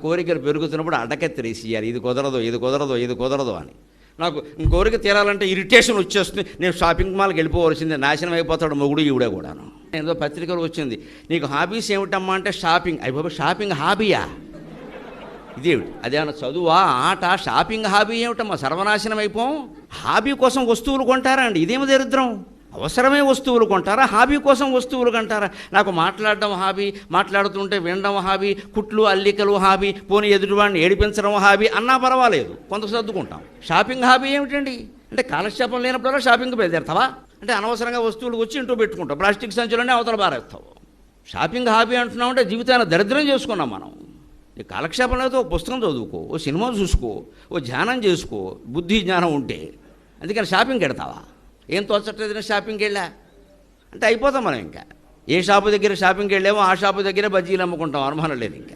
కోరికలు పెరుగుతున్నప్పుడు అడకెత్తరేసేయాలి, ఇది కుదరదు ఇది కుదరదు ఇది కుదరదు అని. నాకు కోరిక తీరాలంటే ఇరిటేషన్ వచ్చేస్తుంది, నేను షాపింగ్ మాల్కి వెళ్ళిపోవలసిందే, నాశనం అయిపోతాడు మొగుడు ఈవిడే కూడాను. ఏదో పత్రికలు వచ్చింది, నీకు హాబీస్ ఏమిటమ్మా అంటే షాపింగ్. అయిపోయి షాపింగ్ హాబీయా? ఇదేమిటి? అదేమన్నా చదువా, ఆట? షాపింగ్ హాబీ ఏమిటమ్మా? సర్వనాశనం అయిపోం. హాబీ కోసం వస్తువులు కొంటారా అండి? ఇదేమి దరిద్రం? అవసరమే వస్తువులు కొంటారా, హాబీ కోసం వస్తువులు కొంటారా? నాకు మాట్లాడడం హాబీ, మాట్లాడుతుంటే వినడం హాబీ, కుట్లు అల్లికలు హాబీ, పోనీ ఎదుటివాడిని ఏడిపించడం హాబీ అన్నా పర్వాలేదు, కొంత సర్దుకుంటాం. షాపింగ్ హాబీ ఏమిటండి? అంటే కాలక్షేపం లేనప్పుడల్లా షాపింగ్ బయలుదేరుతావా? అంటే అనవసరంగా వస్తువులు వచ్చి ఇంటూ పెట్టుకుంటావు, ప్లాస్టిక్ సంచులనే అవతల బారేస్తావు. షాపింగ్ హాబీ అంటున్నామంటే జీవితాన్ని దరిద్రం చేసుకున్నాం మనం. ఈ కాలక్షేపం లేదో ఓ పుస్తకం చదువుకో, ఓ సినిమా చూసుకో, ఓ ధ్యానం చేసుకో, బుద్ధి జ్ఞానం ఉంటే. అందుకని షాపింగ్కి వెడతావా? ఏం తోచట్లేదని షాపింగ్కి వెళ్ళా అంటే అయిపోతాం మనం. ఇంకా ఏ షాపు దగ్గర షాపింగ్కి వెళ్ళామో ఆ షాపు దగ్గరే బజ్జీలు అమ్ముకుంటాం, అనుమానం లేదు ఇంకా.